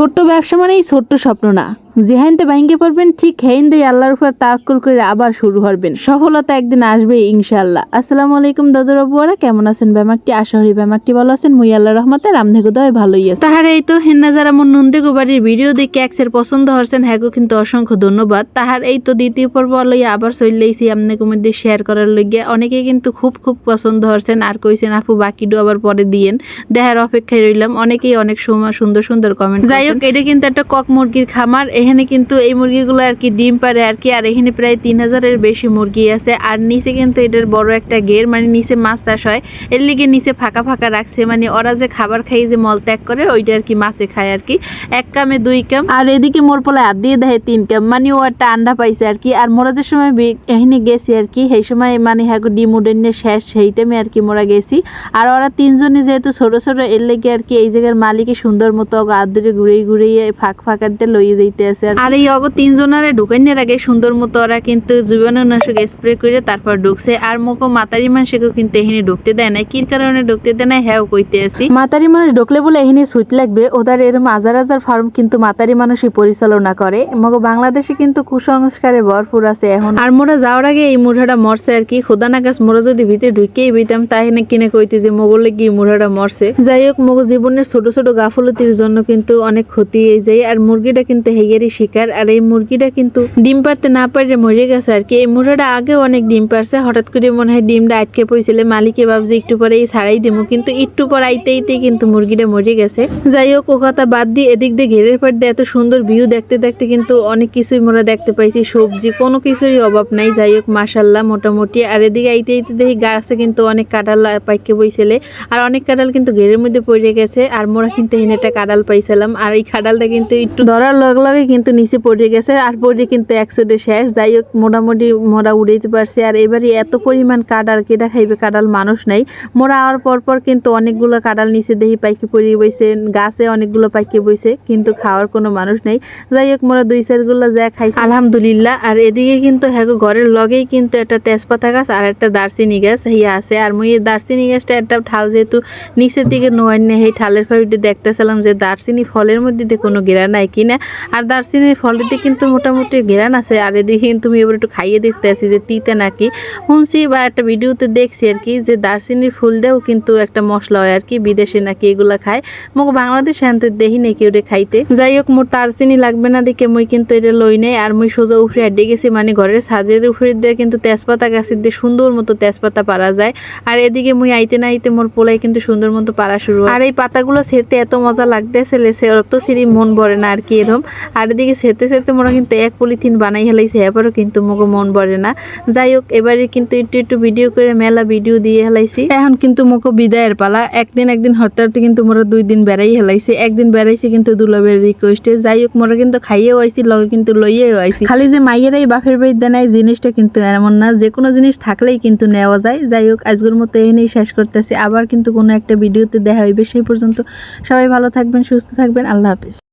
ছোট্ট ব্যবসা মানেই ছোট্ট স্বপ্ন না, যেহাইনতে ভাঙ্গে পড়বেন ঠিক হেইনতেই আল্লাহর উপর তাওয়াক্কুল করে আবার শুরু করবেন। সফলতা একদিন আসবে ইনশাআল্লাহ। আসসালামু আলাইকুম দাদু বাবুরা, কেমন আছেন? ব্যামাকটি আশা করি ব্যামাকটি ভালো আছেন। মুই আল্লাহর রহমতে রামধেগো দয় ভালোই আছে। তাহার এই তো হেন্না যারা মন নন্দেগো বাড়ির ভিডিও দেখে এক্সের পছন্দ হরছেন হ্যাগো কিন্তু অসংখ্য ধন্যবাদ। তাহার এই তো দ্বিতীয় পর্ব লইয়া আবার চললেইছি আপনাদের মধ্যে শেয়ার করার লইয়া। অনেকে কিন্তু খুব পছন্দ হরছেন আর কইছেন আপু বাকিটু আবার পরে দিয়েন, দেখার অপেক্ষায় রইলাম। অনেকেই অনেক সময় সুন্দর সুন্দর কমেন্ট। যাই হোক, এটা কিন্তু একটা কক মুরগির খামার। এখানে কিন্তু এই মুরগিগুলো আর কি ডিম পারে আর কি। আর এখানে প্রায় 3000-এর বেশি মুরগি আছে। আর নিচে কিন্তু এটার বড় একটা গের, মানে নিচে মাছ চাষ হয়, এর লিগে নিচে ফাঁকা ফাঁকা রাখছে। মানে ওরা যে খাবার খাই যে মল ত্যাগ করে ওইটা আর কি মাছে খায় আর কি। 1 কামে 2 কাম। আর এদিকে মোর পোলা হাত দিয়ে দেয় 3 কাম, মানে ও একটা আন্ডা পাইছে আর কি। আর মোরা যে সময় এখানে গেছি আর কি, সেই সময় মানে হ্যাঁ ডিম উডেনে শেষ, সেই টাইমে আর কি মোরা গেছি। আর ওরা 3 জনই যেহেতু ছোট ছোট, এর লেগে আর কি এই জায়গার মালিকে সুন্দর মতো হাত ধরে ঘুরিয়ে ফাঁক ফাঁকাতে লইয়ে যাইতে আছে। আর এই অগ 3 জনারে ঢুকাইনের আগে সুন্দর মতো ওরা কিন্তু জীবাণুনাশক স্প্রে করে তারপর ঢুকছে। আর মোকো মাতারি মানুষকেও কিন্তু এখানে ঢুকতে দেয় না। কি কারণে ঢুকতে দেয় না হ্যাঁ কইতে আসি। মাতারি মানুষ ঢুকলে বলে এখানে সুইট লাগবে, ওদের এরকম হাজার হাজার ফার্ম কিন্তু মাতারি মানুষই পরিচালনা করে। মগো বাংলাদেশে কিন্তু কুসংস্কারে ভরপুর আছে এখন। আর মোরা যাওয়ার আগে এই মুড়াটা মরছে আর কি। খোদানা গাছ মোরা যদি ভিতরে ঢুকেই বইতাম তাহলে কিনে কইতে যে মোগলে গিয়ে মুড়াটা মরছে। যাই হোক, মগো জীবনের ছোট ছোট গাফলতির জন্য কিন্তু অনেক ক্ষতি হয়ে যায়। আর মুরগিটা কিন্তু হেগেরই শিকার। আর এই মুরগিটা কিন্তু ডিম পারতে না পারে মরে গেছে আর কি। এই মুরগাটা আগে অনেক ডিম পারছে, হঠাৎ করে মনে হয় ডিমটা আটকে পড়ছিল। মালিকে ভাবছে একটু পরে ছাড়াই দিমু, কিন্তু একটু পর আইতে কিন্তু মুরগিটা মরে গেছে। যাই হোক, ও কথা বাদ দিয়ে এদিক দিয়ে ঘেরের পাড় দিয়ে এত সুন্দর ভিউ দেখতে দেখতে কিন্তু অনেক কিছুই মোরা দেখতে পাইছি। সবজি কোনো কিছুরই অভাব নাই। যাই হোক মাশাল্লাহ মোটামুটি। আর এদিকে আইতে দেখি গাছে কিন্তু অনেক কাঁঠাল পাইকে বইছিলে। আর অনেক কাঁঠাল কিন্তু ঘেরের মধ্যে পড়ে গেছে। আর মোরা কিন্তু এখানে একটা কাঁঠাল পাইছিলাম। আর এই কাঁঠালটা কিন্তু একটু ধরার লগে লগে কিন্তু নিচে পড়ে গেছে। আর পড়ে কিন্তু 100 শেষ। যাই হোক, মোটামুটি মোরা উড়াইতে পারছি। আর এবারে এত পরিমাণ কাঁঠাল কেটা খাইবে, কাঁঠাল মানুষ নাই। মোরা আওয়ার পর কিন্তু অনেকগুলো কাঁঠাল নিচে দেখি পাইকে পড়ে বইছে, গাছে অনেকগুলো পাইকে বইছে, কিন্তু খাওয়ার কোনো মানুষ নাই। যাই হোক, মোরা 2-4 গুলো যা খাইছি আলহামদুলিল্লাহ। আর এদিকে কিন্তু হ্যাঁ ঘরের লগেই কিন্তু একটা তেজপাতা গাছ আর একটা দারচিনি গাছ হিয়া আছে। আর মুই এই দারচিনি গাছটা একটা ঠাল যেহেতু নিচের দিকে নোয়ার নেই, সেই ঠালের ফাড়িতে দেখতেছিলাম যে দারচিনি ফলের মধ্যে কোনো ঘেরা নাই কিনা। আর দারচিনির ফলেতে কিন্তু মোটামুটি ঘেরান আছে। আর এদিকে কিন্তু আমি এবার একটু খাইয়ে দেখতে আসি যে তিতে নাকি। শুনছি বা একটা ভিডিওতে দেখছি আর কি যে দারচিনির ফুল দেও কিন্তু একটা মশলা হয় আর কি, বিদেশে নাকি এগুলা খায়। মোক বাংলাদেশে আনতে দেখি নাকি ওটা খাইতে। যাই হোক, মোর দারচিনি লাগবে না দেখে মুই কিন্তু এটা লই নাই। আর মুই সোজা উপরে আড্ডে গেছি, মানে ঘরের ছাদের উপরে দিয়ে কিন্তু তেজপাতা গাছের দিয়ে সুন্দর মতো তেজপাতা পারা যায়। আর এদিকে মুই আইতে না আইতে মোর পোলাই কিন্তু সুন্দর মতো পারা শুরু। আর এই পাতাগুলো ছেড়তে এত মজা লাগতেছে, অত সিঁড়ি মন ভরে না আর কি এরকম। আর এদিকে ছেড়তে মোরা কিন্তু 1 পলিথিন বানাই হেলাইছে, এবারও কিন্তু মোকে মন ভরে না। যাই হোক, এবারে কিন্তু একটু ভিডিও করে মেলা ভিডিও দিয়ে হেলাইছি। এখন কিন্তু মোকে বিদায়ের পালা। একদিন হরতে কিন্তু মোরা 2 দিন বেড়াই হেলাইছি। একদিন বেড়াইছি কিন্তু দুলাবের রিকোয়েস্টে। যাই হোক, মোরা কিন্তু খাইয়েও আইছি, লগে কিন্তু লইয়েও আইছি। খালি যে মাইয়েরাই বাপের বাড়ি দেয় জিনিসটা কিন্তু এমন না, যে কোনো জিনিস থাকলেই কিন্তু নেওয়া যায়। যাই হোক, আজকের মতো এখানেই শেষ করতেছি। আবার কিন্তু কোনো একটা ভিডিওতে দেখা হইবে। সেই পর্যন্ত সবাই ভালো থাকবেন, সুস্থ থাকবেন। আল্লাহ হাফেজ।